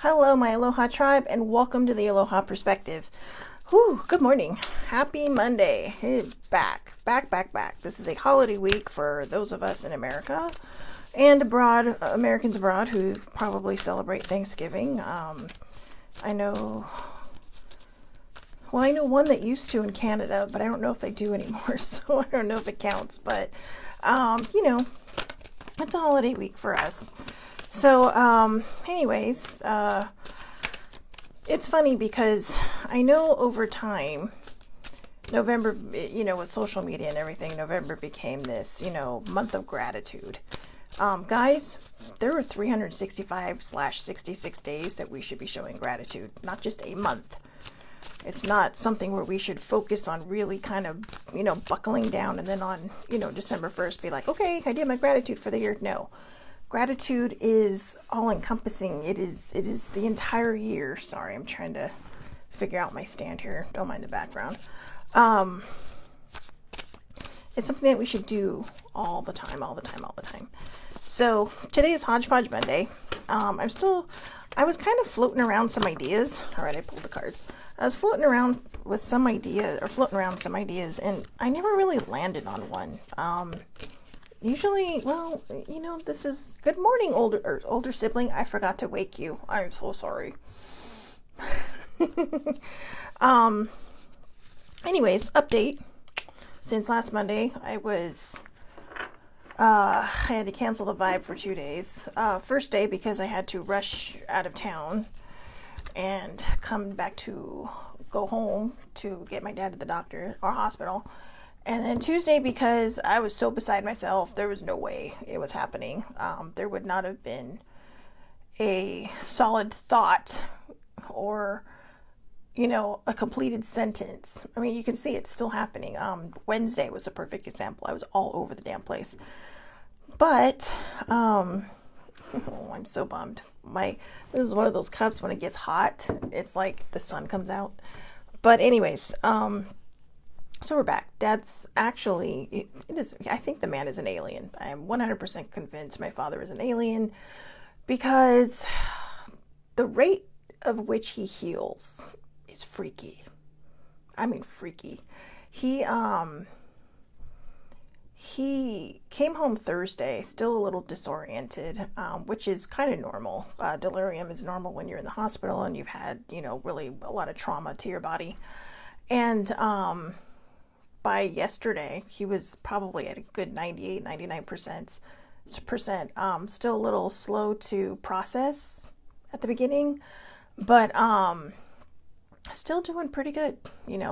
Hello, my Aloha tribe, and welcome to the Aloha Perspective. Whew, good morning. Happy Monday. Back. This is a holiday week for those of us in America and abroad, Americans abroad who probably celebrate Thanksgiving. I know one that used to in Canada, but I don't know if they do anymore, so I don't know if it counts. But, it's a holiday week for us. So, it's funny because I know over time, November, with social media and everything, November became this, month of gratitude. Guys, there are 365/66 days that we should be showing gratitude, not just a month. It's not something where we should focus on really kind of, buckling down and then on, December 1st be like, okay, I did my gratitude for the year. No. Gratitude is all-encompassing. It is the entire year. Sorry, I'm trying to figure out my stand here. Don't mind the background. It's something that we should do all the time. So today is Hodgepodge Monday. I was kind of floating around some ideas. All right, I pulled the cards. I was floating around some ideas, and I never really landed on one. Usually, this is good morning, older sibling. I forgot to wake you. I'm so sorry. Anyways, update. Since last Monday, I had to cancel the vibe for 2 days. First day because I had to rush out of town and go home to get my dad to the doctor or hospital. And then Tuesday, because I was so beside myself, there was no way it was happening. There would not have been a solid thought or, a completed sentence. I mean, you can see it's still happening. Wednesday was a perfect example. I was all over the damn place. But, I'm so bummed. This is one of those cups when it gets hot. It's like the sun comes out. But anyways, so we're back. Dad's actually, it is, I think the man is an alien. I am 100% convinced my father is an alien because the rate of which he heals is freaky. I mean, freaky. He came home Thursday, still a little disoriented, which is kind of normal. Delirium is normal when you're in the hospital and you've had, really a lot of trauma to your body. And, by yesterday, he was probably at a good 98, 99%, still a little slow to process at the beginning, but still doing pretty good,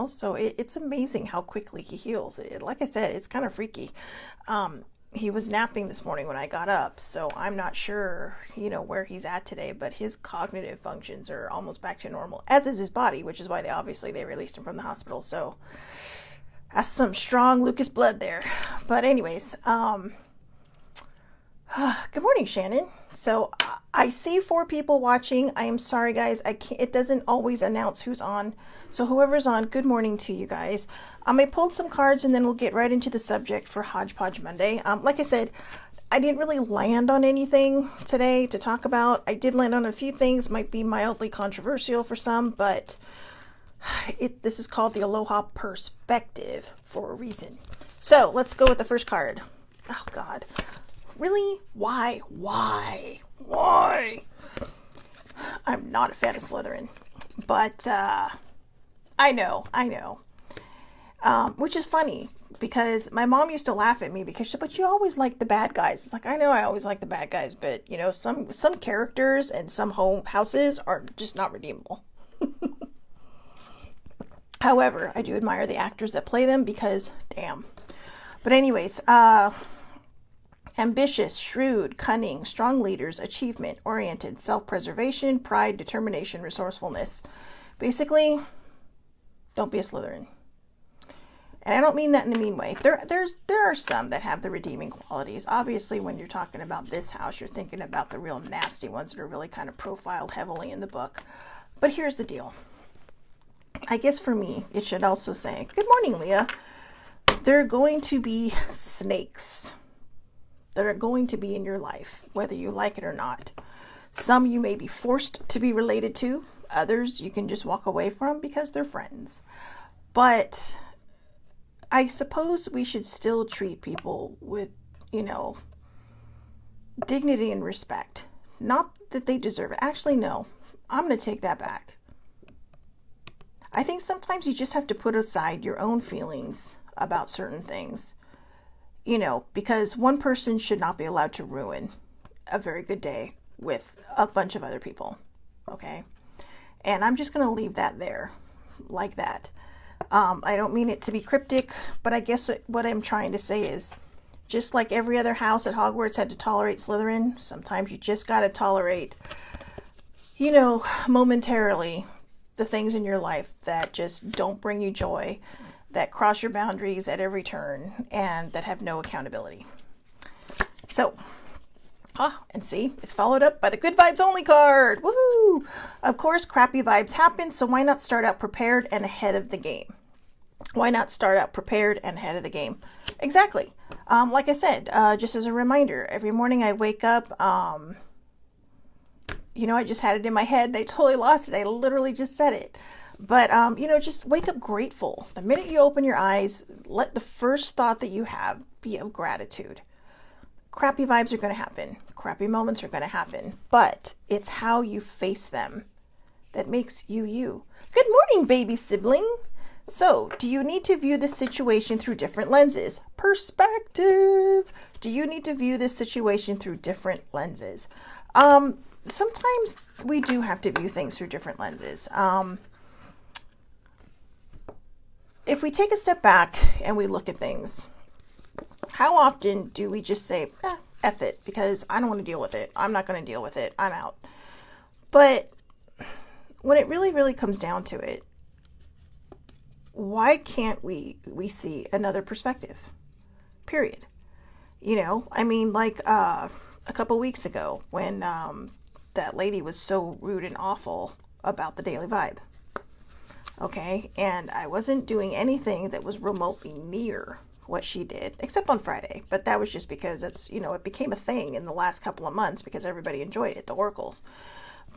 so it's amazing how quickly he heals. Like I said, it's kind of freaky. He was napping this morning when I got up, so I'm not sure, where he's at today, but his cognitive functions are almost back to normal, as is his body, which is why they released him from the hospital. So that's some strong Lucas blood there. But anyways, good morning, Shannon. So I see 4 people watching. I am sorry, guys. It doesn't always announce who's on. So whoever's on, good morning to you guys. I pulled some cards and then we'll get right into the subject for Hodgepodge Monday. Like I said, I didn't really land on anything today to talk about. I did land on a few things, might be mildly controversial for some, but this is called the Aloha Perspective for a reason. So let's go with the first card. Oh God, really? Why? I'm not a fan of Slytherin, but I know. Which is funny because my mom used to laugh at me but you always like the bad guys. It's like, I know I always like the bad guys, but some characters and some houses are just not redeemable. However, I do admire the actors that play them because, damn. But anyways, ambitious, shrewd, cunning, strong leaders, achievement, oriented, self-preservation, pride, determination, resourcefulness. Basically, don't be a Slytherin. And I don't mean that in a mean way. There are some that have the redeeming qualities. Obviously, when you're talking about this house, you're thinking about the real nasty ones that are really kind of profiled heavily in the book. But here's the deal. I guess for me, it should also say, good morning, Leah. There are going to be snakes that are going to be in your life, whether you like it or not. Some you may be forced to be related to. Others you can just walk away from because they're friends. But I suppose we should still treat people with, dignity and respect. Not that they deserve it. Actually, no. I'm going to take that back. I think sometimes you just have to put aside your own feelings about certain things, because one person should not be allowed to ruin a very good day with a bunch of other people. Okay. And I'm just going to leave that there like that. I don't mean it to be cryptic, but I guess what I'm trying to say is, just like every other house at Hogwarts had to tolerate Slytherin, sometimes you just got to tolerate, momentarily the things in your life that just don't bring you joy, that cross your boundaries at every turn, and that have no accountability. So, and see, it's followed up by the good vibes only card. Woohoo! Of course, crappy vibes happen, so why not start out prepared and ahead of the game? Why not start out prepared and ahead of the game? Exactly. Like I said, just as a reminder, every morning I wake up, I just had it in my head. I totally lost it. I literally just said it. But, just wake up grateful. The minute you open your eyes, let the first thought that you have be of gratitude. Crappy vibes are going to happen. Crappy moments are going to happen. But it's how you face them that makes you you. Good morning, baby sibling. So, do you need to view this situation through different lenses? Perspective. Do you need to view this situation through different lenses? Sometimes we do have to view things through different lenses. If we take a step back and we look at things, how often do we just say, F it, because I don't want to deal with it. I'm not going to deal with it. I'm out. But when it really, really comes down to it, why can't we see another perspective? Period. Like a couple weeks ago when that lady was so rude and awful about the daily vibe. Okay, and I wasn't doing anything that was remotely near what she did, except on Friday. But that was just because it's, it became a thing in the last couple of months because everybody enjoyed it, the oracles.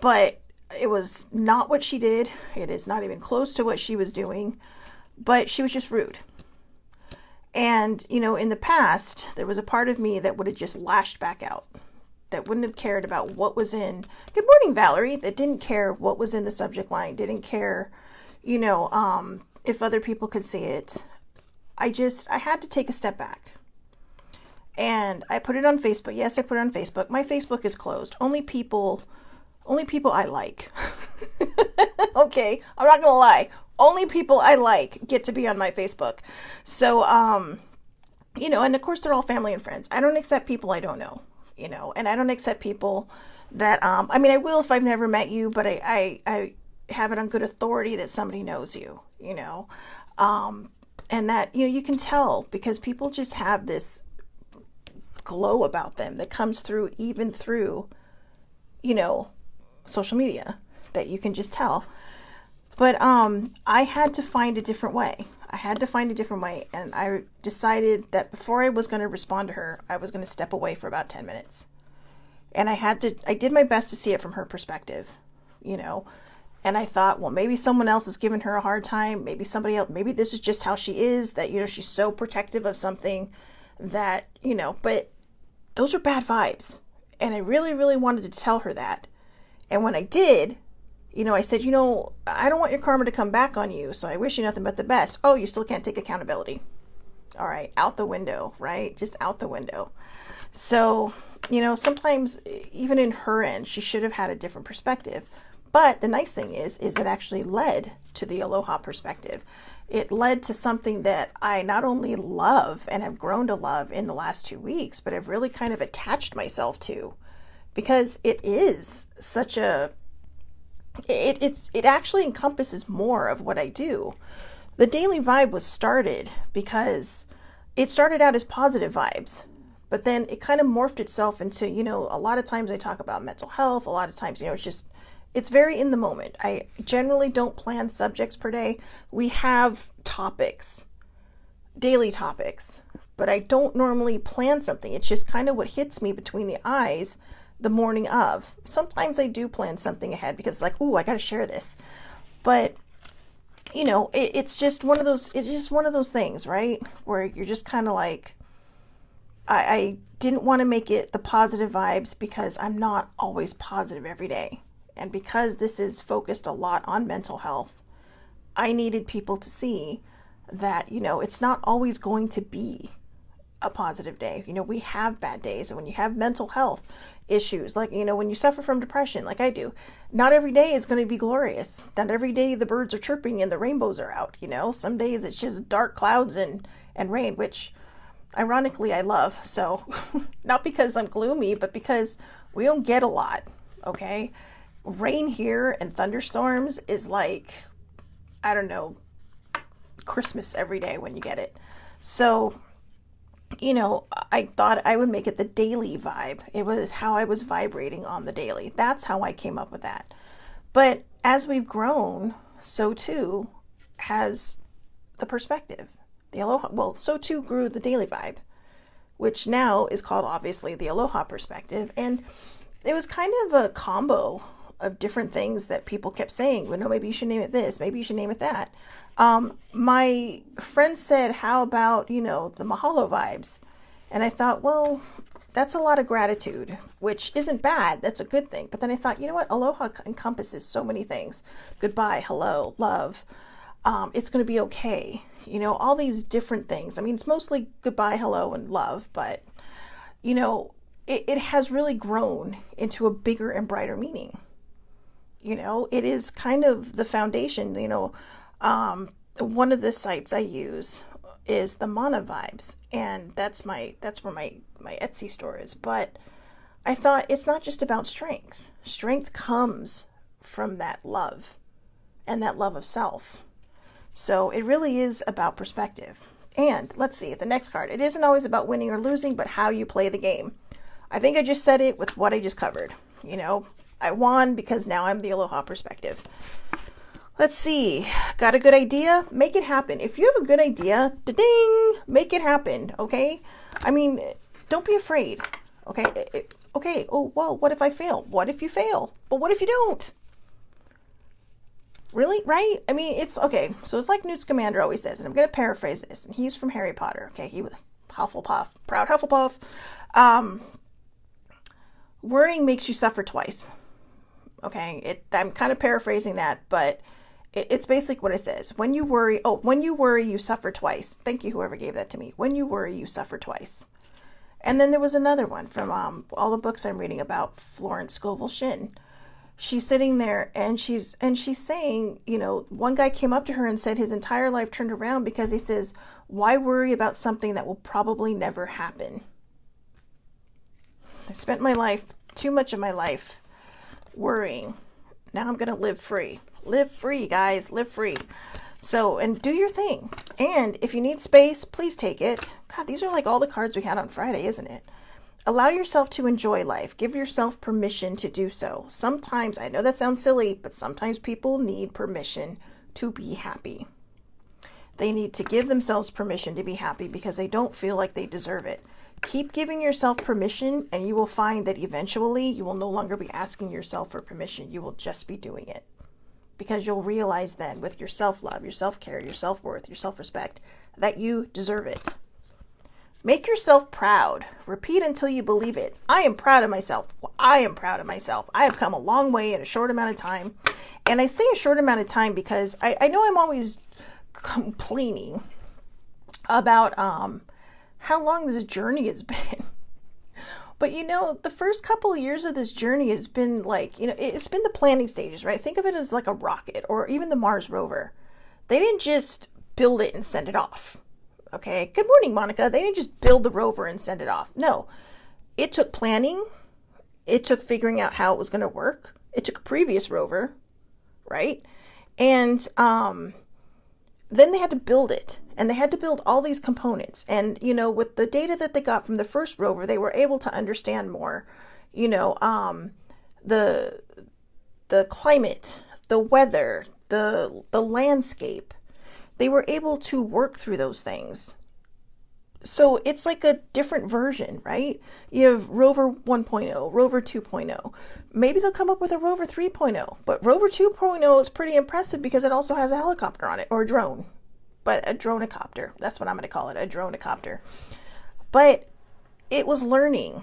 But it was not what she did. It is not even close to what she was doing. But she was just rude. And, in the past, there was a part of me that would have just lashed back out, that wouldn't have cared about what was in, good morning, Valerie, that didn't care what was in the subject line, didn't care, if other people could see it. I had to take a step back. And I put it on Facebook. Yes, I put it on Facebook. My Facebook is closed. Only people I like. Okay, I'm not gonna lie. Only people I like get to be on my Facebook. So, and of course they're all family and friends. I don't accept people I don't know, and I don't accept people that, I will if I've never met you, but I have it on good authority that somebody knows you, and that, you can tell because people just have this glow about them that comes through, even through, social media, that you can just tell. But I had to find a different way. And I decided that before I was going to respond to her, I was going to step away for about 10 minutes. And I did my best to see it from her perspective, And I thought, well, maybe someone else is giving her a hard time. Maybe somebody else, maybe this is just how she is, that, she's so protective of something that, but those are bad vibes. And I really, really wanted to tell her that. And when I did, I said, I don't want your karma to come back on you, so I wish you nothing but the best. Oh, you still can't take accountability. All right, out the window, right? Just out the window. So, sometimes even in her end, she should have had a different perspective. But the nice thing is it actually led to the Aloha Perspective. It led to something that I not only love and have grown to love in the last 2 weeks, but I've really kind of attached myself to, because it is such a, it actually encompasses more of what I do. The daily vibe was started because it started out as positive vibes, but then it kind of morphed itself into, a lot of times I talk about mental health. A lot of times, it's very in the moment. I generally don't plan subjects per day. We have topics, daily topics, but I don't normally plan something. It's just kind of what hits me between the eyes the morning of. Sometimes I do plan something ahead because it's like, ooh, I got to share this. But it's just one of those things, right? Where you're just kind of like, I didn't want to make it the positive vibes because I'm not always positive every day. And because this is focused a lot on mental health, I needed people to see that, it's not always going to be a positive day. We have bad days. And when you have mental health issues, like, when you suffer from depression, like I do, not every day is going to be glorious. Not every day the birds are chirping and the rainbows are out. Some days it's just dark clouds and rain, which ironically I love. So not because I'm gloomy, but because we don't get a lot. Okay. Rain here and thunderstorms is like, I don't know, Christmas every day when you get it. So, I thought I would make it the daily vibe. It was how I was vibrating on the daily. That's how I came up with that. But as we've grown, so too has the perspective. The Aloha, well, so too grew the daily vibe, which now is called obviously the Aloha Perspective. And it was kind of a combo of different things that people kept saying, well, no, maybe you should name it this, maybe you should name it that. My friend said, how about, the Mahalo vibes? And I thought, well, that's a lot of gratitude, which isn't bad. That's a good thing. But then I thought, you know what? Aloha encompasses so many things. Goodbye, hello, love. It's going to be okay. All these different things. I mean, it's mostly goodbye, hello, and love, but, it has really grown into a bigger and brighter meaning. It is kind of the foundation. One of the sites I use is the Mana Vibes, and that's where my Etsy store is. But I thought it's not just about strength. Strength comes from that love and that love of self. So it really is about perspective. And let's see, the next card. It isn't always about winning or losing, but how you play the game. I think I just said it with what I just covered. I won because now I'm the Aloha Perspective. Let's see. Got a good idea? Make it happen. If you have a good idea, da-ding, make it happen, okay? I mean, don't be afraid, okay? Okay, oh, well, what if I fail? What if you fail? But what if you don't? Really? Right? I mean, it's, okay, so it's like Newt Scamander always says, and I'm going to paraphrase this, and he's from Harry Potter, okay? He was Hufflepuff, proud Hufflepuff. Worrying makes you suffer twice. Okay, I'm kind of paraphrasing that, but it's basically what it says. When you worry, you suffer twice. Thank you, whoever gave that to me. When you worry, you suffer twice. And then there was another one from all the books I'm reading about Florence, Scoville, Shin. She's sitting there and she's saying, one guy came up to her and said his entire life turned around because he says, why worry about something that will probably never happen? I spent too much of my life worrying. Now I'm going to live free. Live free, guys. Live free. So, and do your thing. And if you need space, please take it. God, these are like all the cards we had on Friday, isn't it? Allow yourself to enjoy life. Give yourself permission to do so. Sometimes, I know that sounds silly, but sometimes people need permission to be happy. They need to give themselves permission to be happy because they don't feel like they deserve it. Keep giving yourself permission, and you will find that eventually you will no longer be asking yourself for permission. You will just be doing it. Because you'll realize then with your self-love, your self-care, your self-worth, your self-respect, that you deserve it. Make yourself proud. Repeat until you believe it. I am proud of myself. Well, I am proud of myself. I have come a long way in a short amount of time. And I say a short amount of time because I know I'm always complaining about how long this journey has been. But the first couple of years of this journey has been like, it's been the planning stages, right? Think of it as like a rocket or even the Mars rover. They didn't just build it and send it off. Okay. Good morning, Monica. They didn't just build the rover and send it off. No, it took planning. It took figuring out how it was going to work. It took a previous rover, right? And then they had to build it, and they had to build all these components. And, with the data that they got from the first rover, they were able to understand more, the climate, the weather, the landscape. They were able to work through those things So it's like a different version, right? You have Rover 1.0, Rover 2.0. Maybe they'll come up with a Rover 3.0. But Rover 2.0 is pretty impressive because it also has a helicopter on it, or a drone. But a dronecopter. That's what I'm going to call it, a dronecopter. But it was learning.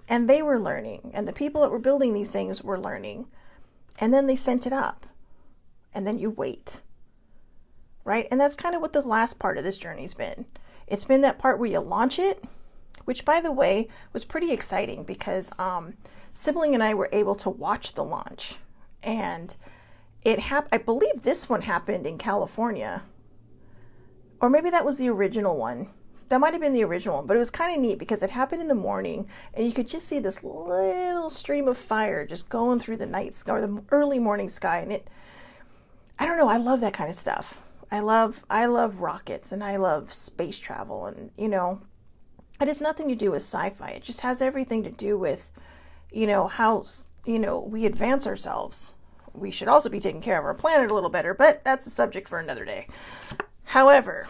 And they were learning. And the people that were building these things were learning. And then they sent it up. And then you wait. Right? And that's kind of what the last part of this journey's been. It's been that part where you launch it, which, by the way, was pretty exciting because Sibling and I were able to watch the launch. And I believe this one happened in California. Or maybe that was the original one. That might have been the original one, but it was kind of neat because it happened in the morning and you could just see this little stream of fire just going through the night sky or the early morning sky. And I don't know, I love that kind of stuff. I love rockets and I love space travel, and it has nothing to do with sci-fi. It just has everything to do with, how, we advance ourselves. We should also be taking care of our planet a little better, but that's a subject for another day. However,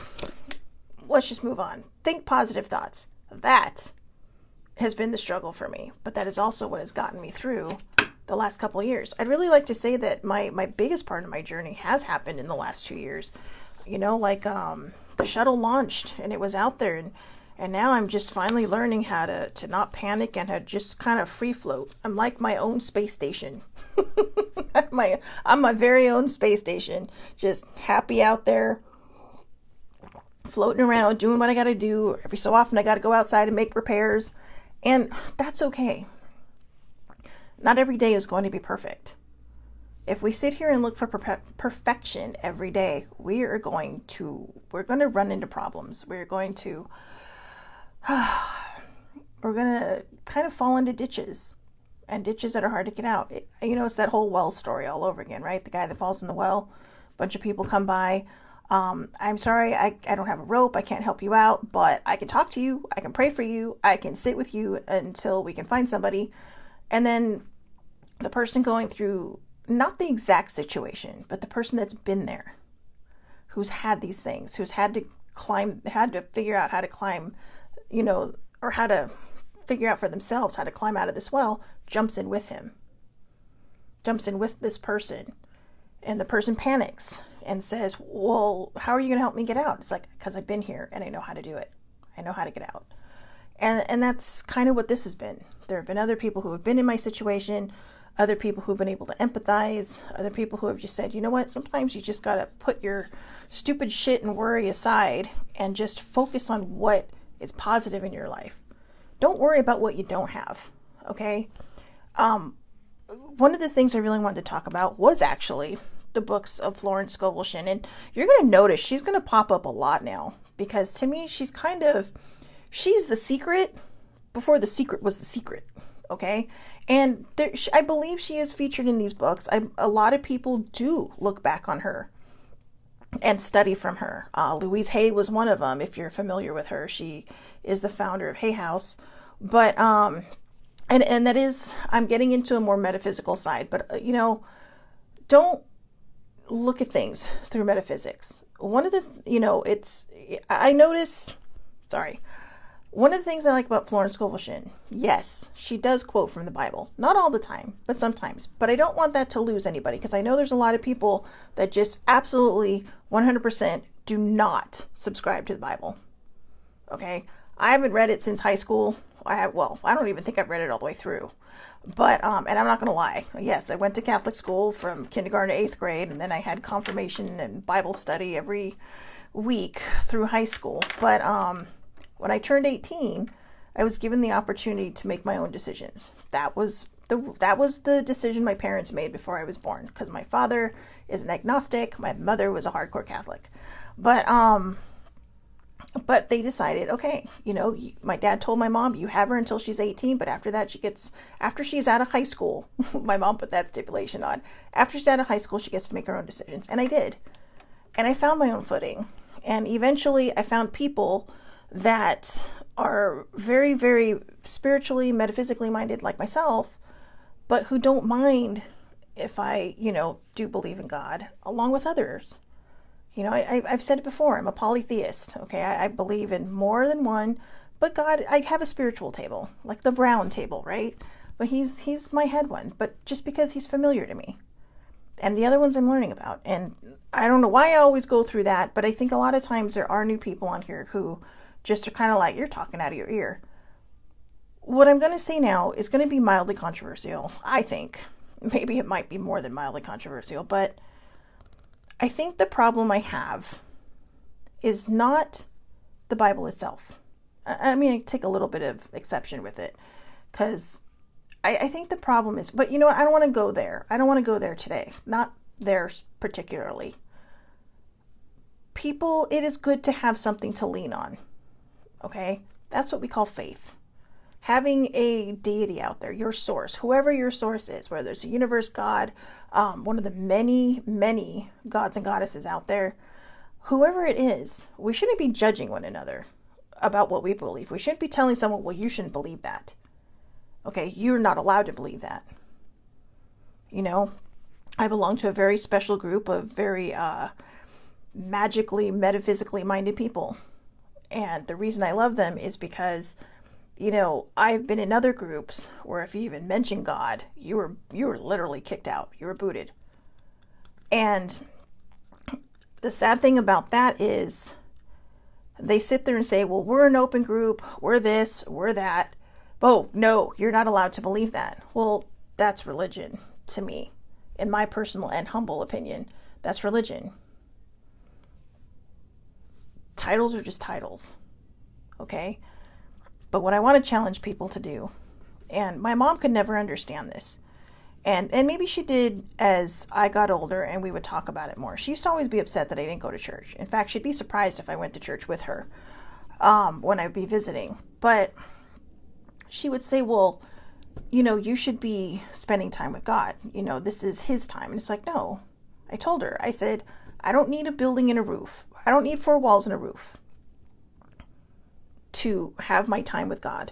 let's just move on. Think positive thoughts. That has been the struggle for me, but that is also what has gotten me through the last couple of years. I'd really like to say that my biggest part of my journey has happened in the last 2 years. The shuttle launched and it was out there, and now I'm just finally learning how to not panic and to just kind of free float. I'm like my own space station. I'm my very own space station, just happy out there, floating around, doing what I got to do. Every so often I got to go outside and make repairs, and that's okay. Not every day is going to be perfect. If we sit here and look for perfection every day, we're going to run into problems. We're going to kind of fall into ditches, and ditches that are hard to get out. It's that whole well story all over again, right? The guy that falls in the well, a bunch of people come by. I'm sorry, I don't have a rope. I can't help you out, but I can talk to you. I can pray for you. I can sit with you until we can find somebody. And then the person going through, not the exact situation, but the person that's been there, who's had these things, who's had to figure out how to climb, or how to figure out for themselves how to climb out of this well, jumps in with this person. And the person panics and says, well, how are you going to help me get out? It's like, because I've been here and I know how to do it. I know how to get out. And that's kind of what this has been. There have been other people who have been in my situation, other people who've been able to empathize, other people who have just said, you know what, sometimes you just got to put your stupid shit and worry aside and just focus on what is positive in your life. Don't worry about what you don't have, okay? One of the things I really wanted to talk about was actually the books of Florence, Scoville, Shin, and you're going to notice she's going to pop up a lot now, because to me, she's the secret before the secret was the secret. Okay. And I believe she is featured in these books. A lot of people do look back on her and study from her. Louise Hay was one of them. If you're familiar with her, she is the founder of Hay House. But, and that is, I'm getting into a more metaphysical side, but don't look at things through metaphysics. One of the, one of the things I like about Florence Scoville Shin, yes, she does quote from the Bible. Not all the time, but sometimes. But I don't want that to lose anybody, because I know there's a lot of people that just absolutely 100% do not subscribe to the Bible. Okay? I haven't read it since high school. I don't even think I've read it all the way through. But, and I'm not going to lie. Yes, I went to Catholic school from kindergarten to 8th grade, and then I had confirmation and Bible study every week through high school. But, when I turned 18, I was given the opportunity to make my own decisions. That was the decision my parents made before I was born, because my father is an agnostic, my mother was a hardcore Catholic. But they decided, okay, my dad told my mom, you have her until she's 18, but after that after she's out of high school, my mom put that stipulation on. After she's out of high school, she gets to make her own decisions. And I did. And I found my own footing. And eventually I found people that are very, very spiritually, metaphysically minded like myself, but who don't mind if I, do believe in God, along with others. I've said it before, I'm a polytheist, okay? I believe in more than one, but God, I have a spiritual table, like the round table, right? But he's my head one, but just because he's familiar to me. And the other ones I'm learning about. And I don't know why I always go through that, but I think a lot of times there are new people on here who just are kind of like, you're talking out of your ear. What I'm going to say now is going to be mildly controversial, I think. Maybe it might be more than mildly controversial, but I think the problem I have is not the Bible itself. I mean, I take a little bit of exception with it, because I think the problem is, but you know what? I don't want to go there. I don't want to go there today. Not there particularly. People, it is good to have something to lean on. Okay? That's what we call faith. Having a deity out there, your source, whoever your source is, whether it's a universe, God, one of the many, many gods and goddesses out there, whoever it is, we shouldn't be judging one another about what we believe. We shouldn't be telling someone, well, you shouldn't believe that. Okay, you're not allowed to believe that. I belong to a very special group of very magically, metaphysically minded people. And the reason I love them is because I've been in other groups where if you even mention God, you were literally kicked out. You were booted. And the sad thing about that is they sit there and say, well, we're an open group. We're this, we're that. Oh, no, you're not allowed to believe that. Well, that's religion to me. In my personal and humble opinion, that's religion. Titles are just titles. Okay? But what I want to challenge people to do, and my mom could never understand this, and maybe she did as I got older and we would talk about it more. She used to always be upset that I didn't go to church. In fact, she'd be surprised if I went to church with her when I'd be visiting. But she would say, well, you should be spending time with God. This is his time. And it's like, no. I told her, I said, I don't need a building and a roof. I don't need 4 walls and a roof to have my time with God.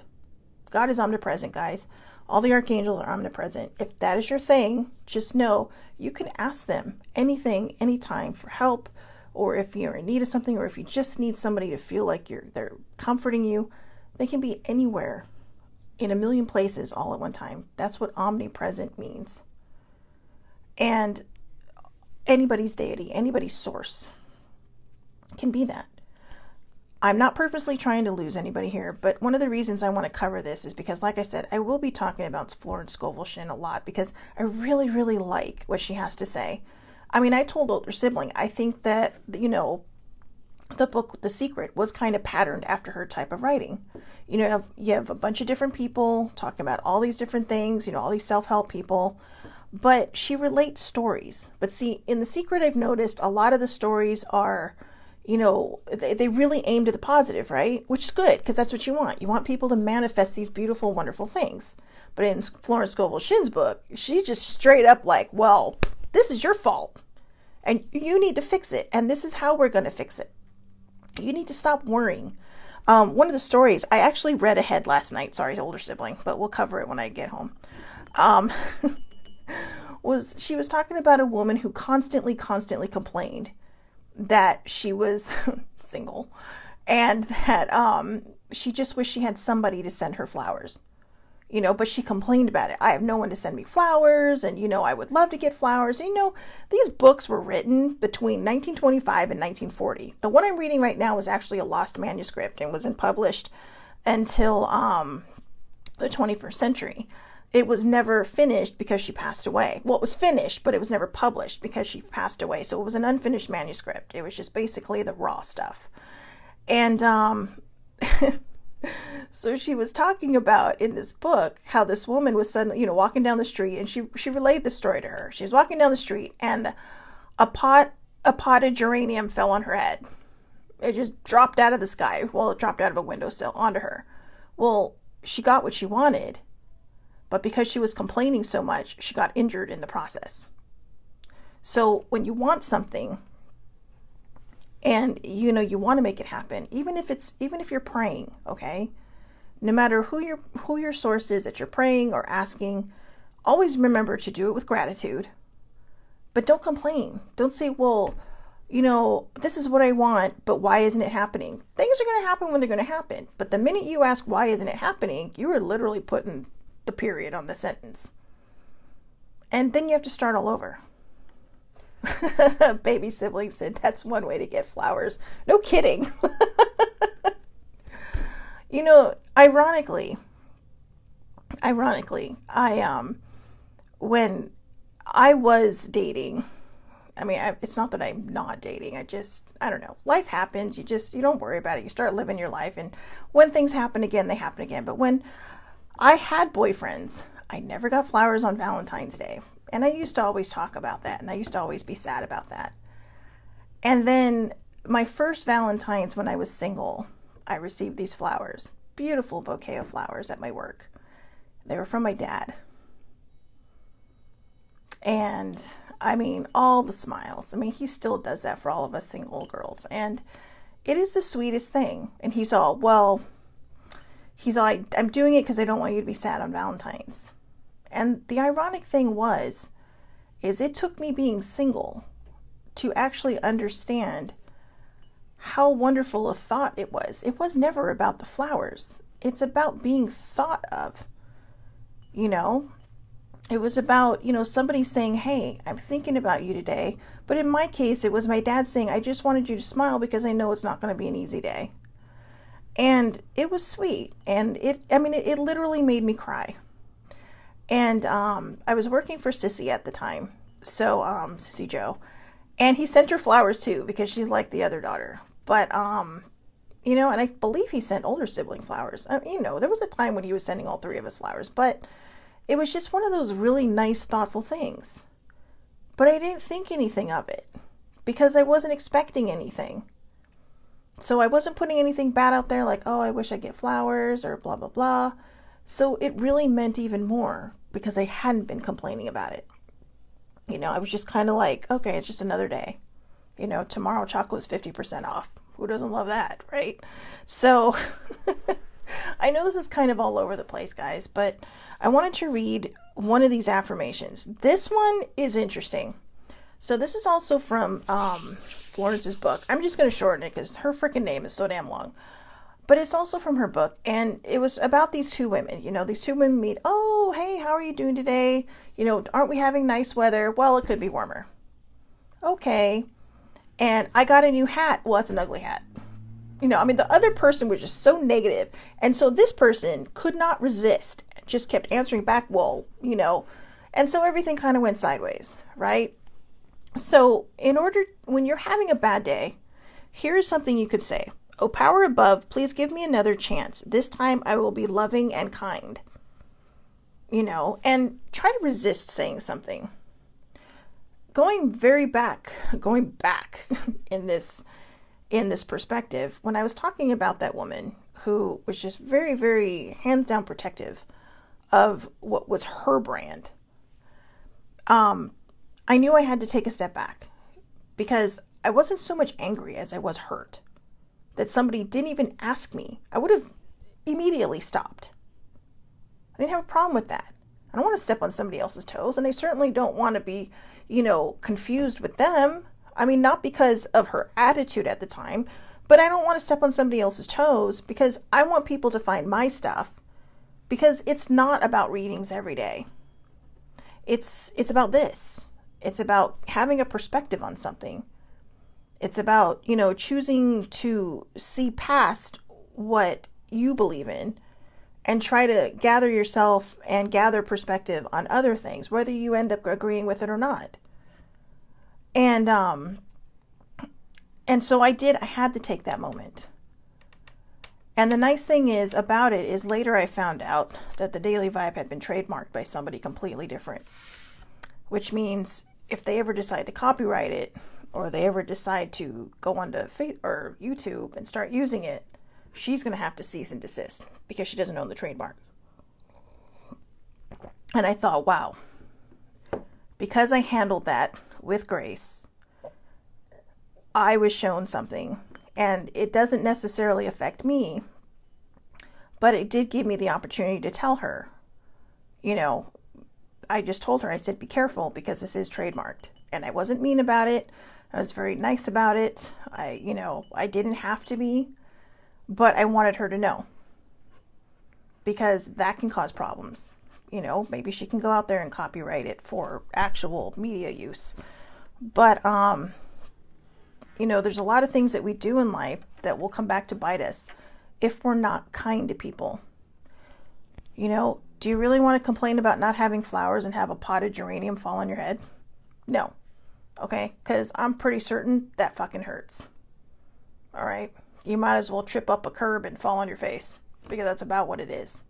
God is omnipresent, guys. All the archangels are omnipresent. If that is your thing, just know you can ask them anything, anytime for help, or if you're in need of something, or if you just need somebody to feel like they're comforting you. They can be anywhere in a million places all at one time. That's what omnipresent means. And anybody's deity, anybody's source can be that. I'm not purposely trying to lose anybody here, but one of the reasons I want to cover this is because, like I said, I will be talking about Florence Scoville Shin a lot because I really, really like what she has to say. I mean, I told older sibling, I think that, the book, The Secret, was kind of patterned after her type of writing. You have a bunch of different people talking about all these different things, all these self-help people, but she relates stories. But see, in The Secret, I've noticed a lot of the stories are, they really aim to the positive, right? Which is good, because that's what you want. You want people to manifest these beautiful, wonderful things. But in Florence Scoville Shin's book, she just straight up like, well, this is your fault, and you need to fix it, and this is how we're going to fix it. You need to stop worrying. One of the stories, I actually read ahead last night. Sorry, older sibling, but we'll cover it when I get home. She was talking about a woman who constantly complained that she was single and that she just wished she had somebody to send her flowers. But she complained about it. I have no one to send me flowers, and, I would love to get flowers. These books were written between 1925 and 1940. The one I'm reading right now is actually a lost manuscript and wasn't published until the 21st century. It was never finished because she passed away. Well, it was finished, but it was never published because she passed away. So it was an unfinished manuscript. It was just basically the raw stuff. And so she was talking about in this book how this woman was suddenly, walking down the street, and she relayed the story to her. She was walking down the street, and a potted geranium fell on her head. It just dropped out of the sky. Well, it dropped out of a windowsill onto her. Well, she got what she wanted, but because she was complaining so much, she got injured in the process. So when you want something, and you want to make it happen, even if you're praying, okay? No matter who your source is that you're praying or asking, always remember to do it with gratitude. But don't complain. Don't say, well, this is what I want, but why isn't it happening? Things are going to happen when they're going to happen. But the minute you ask, why isn't it happening? You are literally putting the period on the sentence. And then you have to start all over. Baby sibling said, that's one way to get flowers. No kidding. Ironically, when I was dating, it's not that I'm not dating. I don't know. Life happens. You don't worry about it. You start living your life. And when things happen again, they happen again. But when I had boyfriends, I never got flowers on Valentine's Day. And I used to always talk about that. And I used to always be sad about that. And then my first Valentine's when I was single, I received these flowers. Beautiful bouquet of flowers at my work. They were from my dad. And all the smiles. He still does that for all of us single girls. And it is the sweetest thing. And he's all, I'm doing it because I don't want you to be sad on Valentine's. And the ironic thing is it took me being single to actually understand how wonderful a thought it was. It was never about the flowers. It's about being thought of, It was about, somebody saying, hey, I'm thinking about you today. But in my case, it was my dad saying, I just wanted you to smile because I know it's not going to be an easy day. And it was sweet. And it literally made me cry. And I was working for Sissy at the time. So, Sissy Joe. And he sent her flowers too, because she's like the other daughter. But, and I believe he sent older sibling flowers. There was a time when he was sending all three of us flowers. But it was just one of those really nice, thoughtful things. But I didn't think anything of it because I wasn't expecting anything. So I wasn't putting anything bad out there like, oh, I wish I get flowers or blah, blah, blah. So it really meant even more because I hadn't been complaining about it. I was just kind of like, okay, it's just another day. Tomorrow chocolate's 50% off. Who doesn't love that, right? So I know this is kind of all over the place, guys, but I wanted to read one of these affirmations. This one is interesting. So this is also from Florence's book. I'm just going to shorten it because her freaking name is so damn long. But it's also from her book, and it was about these two women. These two women meet. Oh, hey, how are you doing today? Aren't we having nice weather? Well, it could be warmer. Okay. And I got a new hat. Well, that's an ugly hat. The other person was just so negative. And so this person could not resist. Just kept answering back, well, And so everything kind of went sideways, right? So when you're having a bad day, here's something you could say. Oh, power above, please give me another chance. This time I will be loving and kind. And try to resist saying something. Going back in this perspective, when I was talking about that woman who was just very, very hands down protective of what was her brand, I knew I had to take a step back because I wasn't so much angry as I was hurt that somebody didn't even ask me. I would have immediately stopped. I didn't have a problem with that. I don't want to step on somebody else's toes, and I certainly don't want to be, confused with them. Not because of her attitude at the time, but I don't want to step on somebody else's toes because I want people to find my stuff because it's not about readings every day. It's about this. It's about having a perspective on something. It's about, choosing to see past what you believe in and try to gather yourself and gather perspective on other things, whether you end up agreeing with it or not. And so I had to take that moment. And the nice thing about it is later I found out that the Daily Vibe had been trademarked by somebody completely different, which means if they ever decide to copyright it or they ever decide to go onto Facebook or YouTube and start using it, she's going to have to cease and desist because she doesn't own the trademark. And I thought, wow, because I handled that with grace, I was shown something, and it doesn't necessarily affect me, but it did give me the opportunity to tell her, I just told her, I said, be careful because this is trademarked. And I wasn't mean about it. I was very nice about it. I didn't have to be, but I wanted her to know, because that can cause problems. Maybe she can go out there and copyright it for actual media use. But, there's a lot of things that we do in life that will come back to bite us if we're not kind to people. Do you really want to complain about not having flowers and have a potted geranium fall on your head? No. Okay? Because I'm pretty certain that fucking hurts. All right? You might as well trip up a curb and fall on your face, because that's about what it is.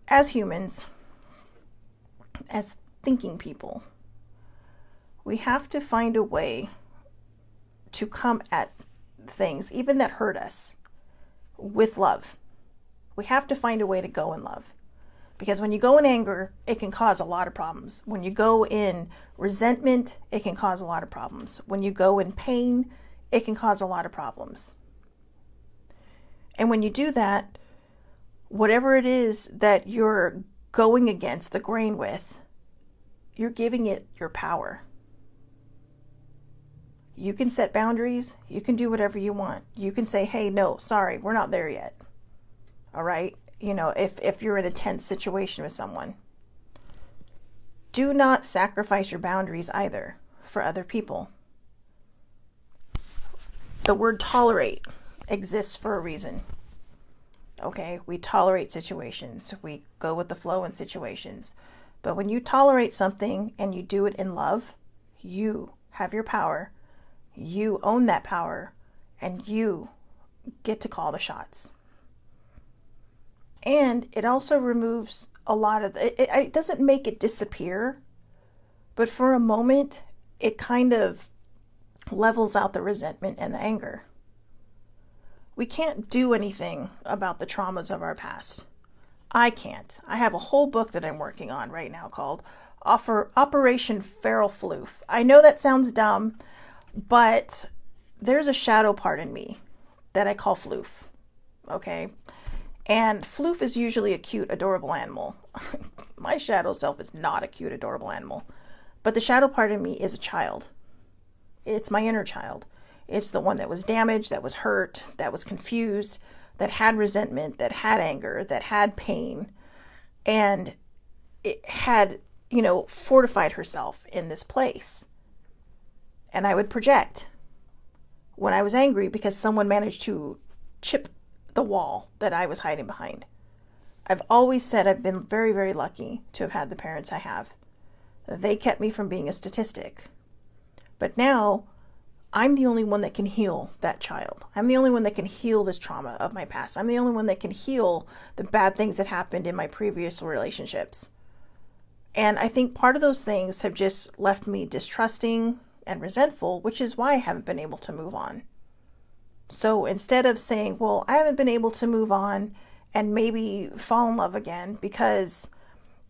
As humans, as thinking people, we have to find a way to come at things, even that hurt us, with love. We have to find a way to go in love. Because when you go in anger, it can cause a lot of problems. When you go in resentment, it can cause a lot of problems. When you go in pain, it can cause a lot of problems. And when you do that, whatever it is that you're going against the grain with, you're giving it your power. You can set boundaries. You can do whatever you want. You can say, hey, no, sorry, we're not there yet. All right? If you're in a tense situation with someone. Do not sacrifice your boundaries either for other people. The word tolerate exists for a reason. Okay? We tolerate situations. We go with the flow in situations. But when you tolerate something and you do it in love, you have your power. You own that power, and you get to call the shots. And it also removes a lot of, it doesn't make it disappear, but for a moment, it kind of levels out the resentment and the anger. We can't do anything about the traumas of our past. I can't. I have a whole book that I'm working on right now called Operation Feral Floof. I know that sounds dumb, but there's a shadow part in me that I call Floof. Okay? And Floof is usually a cute, adorable animal. My shadow self is not a cute, adorable animal. But the shadow part in me is a child. It's my inner child. It's the one that was damaged, that was hurt, that was confused, that had resentment, that had anger, that had pain. And it had, fortified herself in this place. And I would project when I was angry because someone managed to chip the wall that I was hiding behind. I've always said I've been very, very lucky to have had the parents I have. They kept me from being a statistic. But now I'm the only one that can heal that child. I'm the only one that can heal this trauma of my past. I'm the only one that can heal the bad things that happened in my previous relationships. And I think part of those things have just left me distrusting and resentful, which is why I haven't been able to move on. So instead of saying, well, I haven't been able to move on and maybe fall in love again because,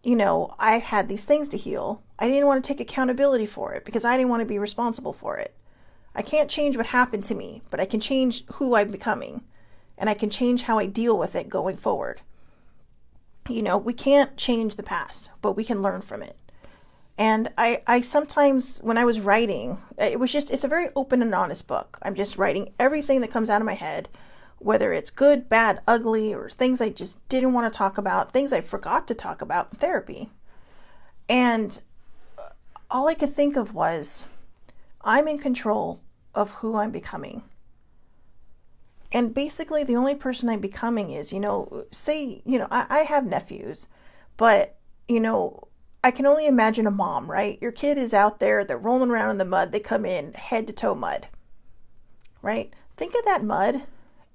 I had these things to heal, I didn't want to take accountability for it because I didn't want to be responsible for it. I can't change what happened to me, but I can change who I'm becoming, and I can change how I deal with it going forward. We can't change the past, but we can learn from it. And I sometimes, when I was writing, it's a very open and honest book. I'm just writing everything that comes out of my head, whether it's good, bad, ugly, or things I just didn't want to talk about, things I forgot to talk about in therapy. And all I could think of was, I'm in control of who I'm becoming. And basically the only person I'm becoming is, I have nephews, but, I can only imagine a mom, right? Your kid is out there, they're rolling around in the mud, they come in head to toe mud, right? Think of that mud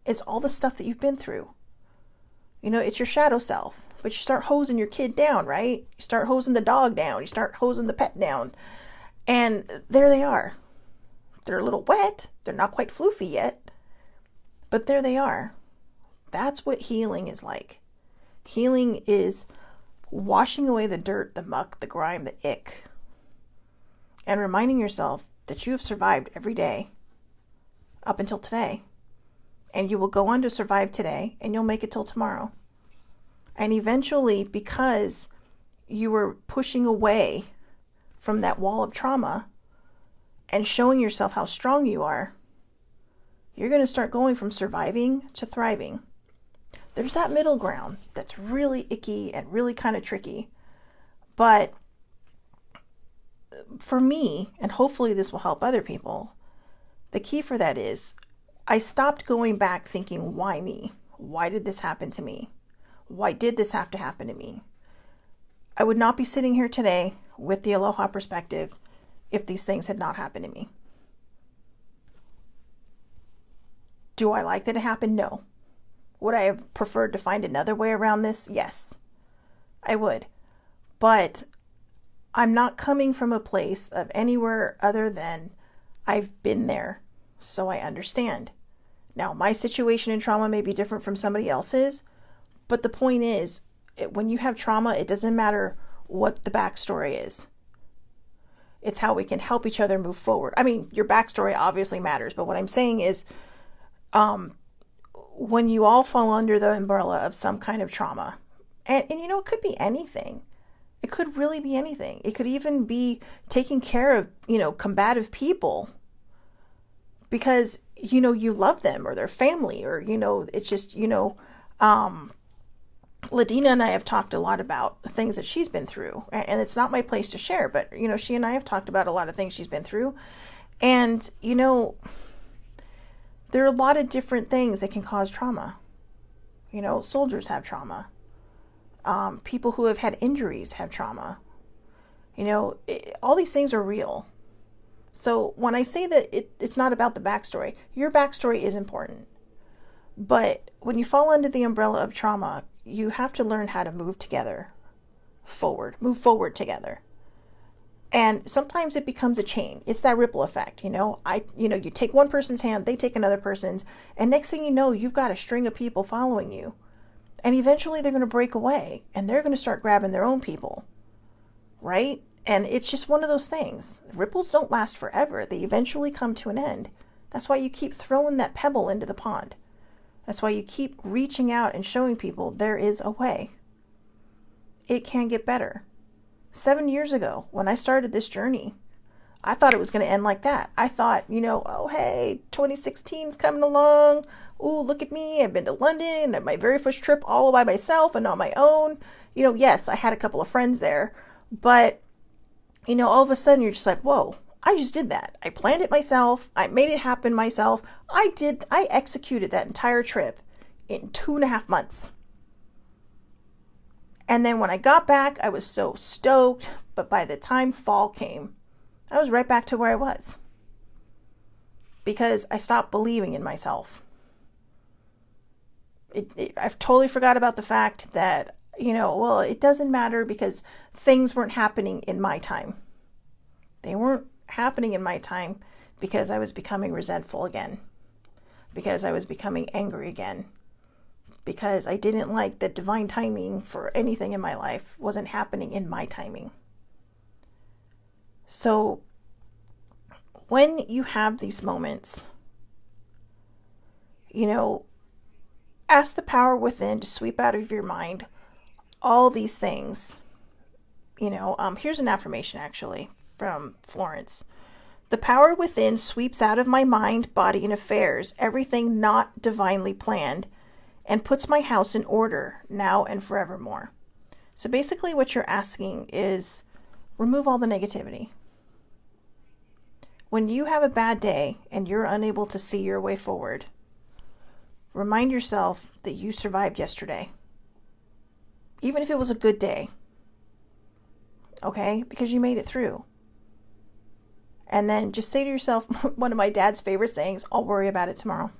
as all the stuff that you've been through. It's your shadow self, but you start hosing your kid down, right? You start hosing the dog down, you start hosing the pet down, and there they are. They're a little wet, they're not quite floofy yet, but there they are. That's what healing is like. Healing is washing away the dirt, the muck, the grime, the ick, and reminding yourself that you have survived every day up until today, and you will go on to survive today, and you'll make it till tomorrow. And eventually, because you were pushing away from that wall of trauma, and showing yourself how strong you are, you're going to start going from surviving to thriving. There's that middle ground that's really icky and really kind of tricky. But for me, and hopefully this will help other people, the key for that is I stopped going back thinking, why me? Why did this happen to me? Why did this have to happen to me? I would not be sitting here today with the Aloha Perspective if these things had not happened to me. Do I like that it happened? No. Would I have preferred to find another way around this? Yes, I would. But I'm not coming from a place of anywhere other than I've been there, so I understand. Now, my situation and trauma may be different from somebody else's, but the point is, when you have trauma, it doesn't matter what the backstory is. It's how we can help each other move forward. I mean, your backstory obviously matters, but what I'm saying is, when you all fall under the umbrella of some kind of trauma, and you know, it could be anything. It could really be anything. It could even be taking care of, combative people because, you love them or their family or, it's just, Ladina and I have talked a lot about things that she's been through, and it's not my place to share, but, she and I have talked about a lot of things she's been through. And, there are a lot of different things that can cause trauma. Soldiers have trauma. People who have had injuries have trauma. All these things are real. So when I say that it's not about the backstory, your backstory is important. But when you fall under the umbrella of trauma, you have to learn how to move forward together. And sometimes it becomes a chain. It's that ripple effect, you take one person's hand, they take another person's, and next thing you know, you've got a string of people following you. And eventually they're going to break away and they're going to start grabbing their own people, right? And it's just one of those things. Ripples don't last forever. They eventually come to an end. That's why you keep throwing that pebble into the pond. That's why you keep reaching out and showing people there is a way. It can get better. 7 years ago, when I started this journey, I thought it was going to end like that. I thought, oh, hey, 2016's coming along. Oh, look at me. I've been to London at my very first trip all by myself and on my own. Yes, I had a couple of friends there, but, all of a sudden you're just like, whoa, I just did that. I planned it myself. I made it happen myself. I executed that entire trip in 2.5 months. And then when I got back, I was so stoked. But by the time fall came, I was right back to where I was. Because I stopped believing in myself. I've totally forgot about the fact that, it doesn't matter because things weren't happening in my time. They weren't happening in my time because I was becoming resentful again. Because I was becoming angry again. Because I didn't like that divine timing for anything in my life wasn't happening in my timing. So when you have these moments, ask the power within to sweep out of your mind all these things. Here's an affirmation actually from Florence. The power within sweeps out of my mind, body, and affairs everything not divinely planned and puts my house in order now and forevermore. So basically what you're asking is remove all the negativity. When you have a bad day and you're unable to see your way forward, remind yourself that you survived yesterday. Even if it was a good day. Okay? Because you made it through. And then just say to yourself, one of my dad's favorite sayings, I'll worry about it tomorrow.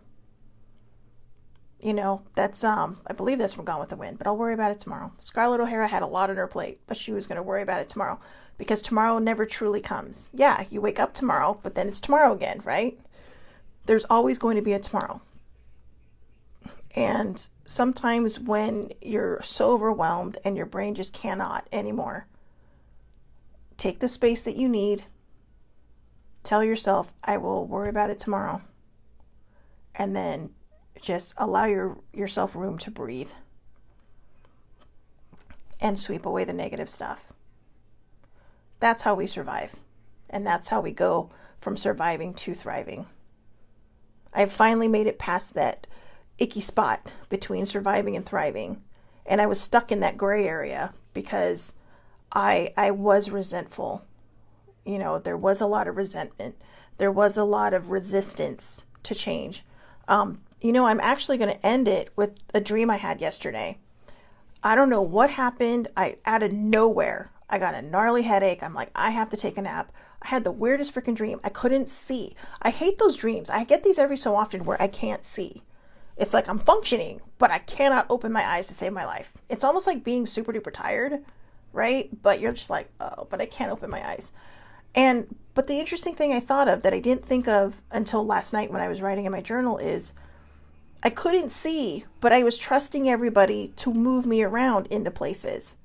That's, I believe that's from Gone with the Wind, but I'll worry about it tomorrow. Scarlett O'Hara had a lot on her plate, but she was going to worry about it tomorrow because tomorrow never truly comes. Yeah, you wake up tomorrow, but then it's tomorrow again, right? There's always going to be a tomorrow. And sometimes when you're so overwhelmed and your brain just cannot anymore, take the space that you need. Tell yourself, I will worry about it tomorrow. And then just allow yourself room to breathe and sweep away the negative stuff. That's how we survive. And that's how we go from surviving to thriving. I've finally made it past that icky spot between surviving and thriving. And I was stuck in that gray area because I was resentful. You know, there was a lot of resentment. There was a lot of resistance to change. You know, I'm actually going to end it with a dream I had yesterday. I don't know what happened. Out of nowhere, I got a gnarly headache. I'm like, I have to take a nap. I had the weirdest freaking dream. I couldn't see. I hate those dreams. I get these every so often where I can't see. It's like I'm functioning, but I cannot open my eyes to save my life. It's almost like being super duper tired, right? But you're just like, oh, but I can't open my eyes. But the interesting thing I thought of that I didn't think of until last night when I was writing in my journal is I couldn't see, but I was trusting everybody to move me around into places.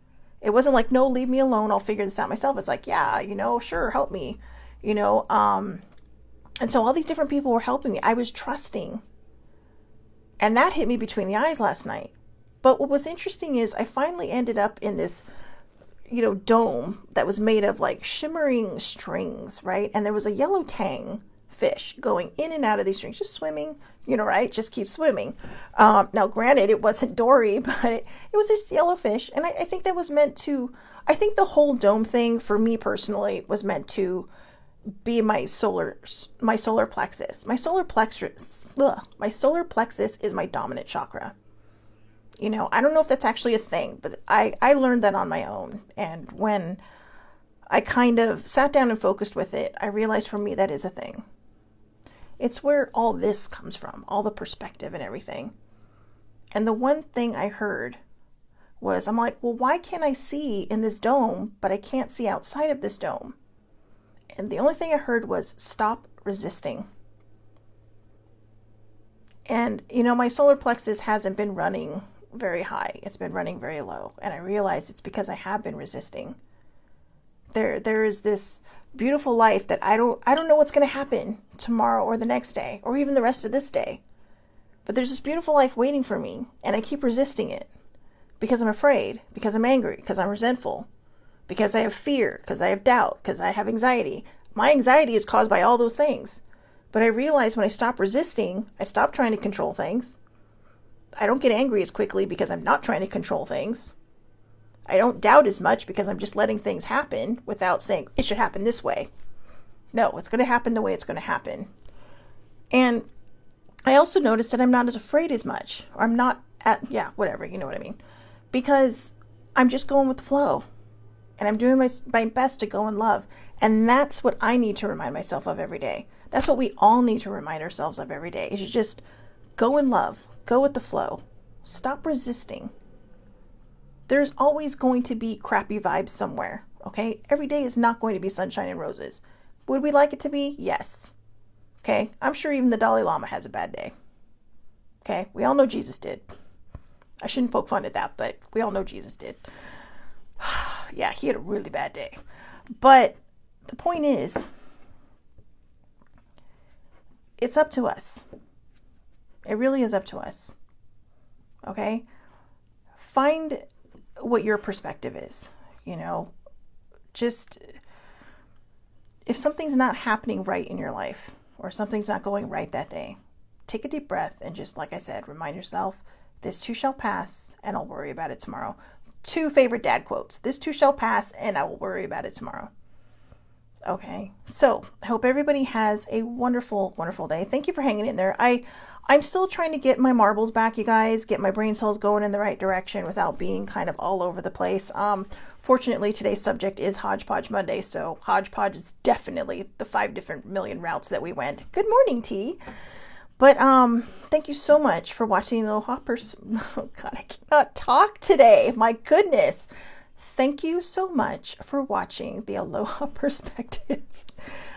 It wasn't like, no, leave me alone. I'll figure this out myself. It's like, yeah, you know, sure, help me, you know. And so all these different people were helping me. I was trusting. And that hit me between the eyes last night. But what was interesting is I finally ended up in this, you know, dome that was made of like shimmering strings, right? And there was a yellow tang fish going in and out of these strings, just swimming, you know, right? Just keep swimming. Now, granted, it wasn't Dory, but it was this yellow fish. And I think that was meant to, I think the whole dome thing for me personally was meant to be my solar plexus. My solar plexus is my dominant chakra. You know, I don't know if that's actually a thing, but I learned that on my own. And when I kind of sat down and focused with it, I realized for me that is a thing. It's where all this comes from, all the perspective and everything. And the one thing I heard was, I'm like, well, why can't I see in this dome, but I can't see outside of this dome? And the only thing I heard was, stop resisting. And, you know, my solar plexus hasn't been running very high. It's been running very low. And I realized it's because I have been resisting. There is this beautiful life that I don't know what's going to happen tomorrow or the next day or even the rest of this day. But there's this beautiful life waiting for me, and I keep resisting it because I'm afraid, because I'm angry, because I'm resentful, because I have fear, because I have doubt, because I have anxiety. My anxiety is caused by all those things. But I realize when I stop resisting, I stop trying to control things. I don't get angry as quickly because I'm not trying to control things. I don't doubt as much because I'm just letting things happen without saying it should happen this way. No, it's going to happen the way it's going to happen. And I also noticed that I'm not as afraid as much. Or I'm not whatever, you know what I mean. Because I'm just going with the flow. And I'm doing my best to go in love. And that's what I need to remind myself of every day. That's what we all need to remind ourselves of every day. Is just go in love. Go with the flow. Stop resisting. There's always going to be crappy vibes somewhere, okay? Every day is not going to be sunshine and roses. Would we like it to be? Yes. Okay? I'm sure even the Dalai Lama has a bad day. Okay? We all know Jesus did. I shouldn't poke fun at that, but we all know Jesus did. Yeah, he had a really bad day. But the point is, it's up to us. It really is up to us. Okay? Find what your perspective is. You know, just if something's not happening right in your life or something's not going right that day, take a deep breath and just, like I said, remind yourself, this too shall pass and I'll worry about it tomorrow. 2 favorite dad quotes. This too shall pass and I will worry about it tomorrow. Okay, so I hope everybody has a wonderful, wonderful day. Thank you for hanging in there. I'm still trying to get my marbles back, you guys, get my brain cells going in the right direction without being kind of all over the place. Fortunately, today's subject is Hodgepodge Monday, so Hodgepodge is definitely the 5 different million routes that we went. Good morning, T. But thank you so much for watching the Aloha Oh God, I cannot talk today. My goodness. Thank you so much for watching the Aloha Perspective.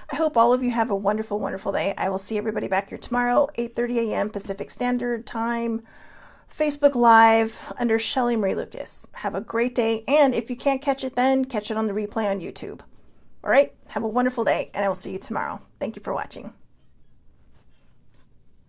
I hope all of you have a wonderful, wonderful day. I will see everybody back here tomorrow, 8:30 a.m. Pacific Standard Time, Facebook Live under Shelly Marie Lucas. Have a great day. And if you can't catch it then, catch it on the replay on YouTube. All right. Have a wonderful day, and I will see you tomorrow. Thank you for watching.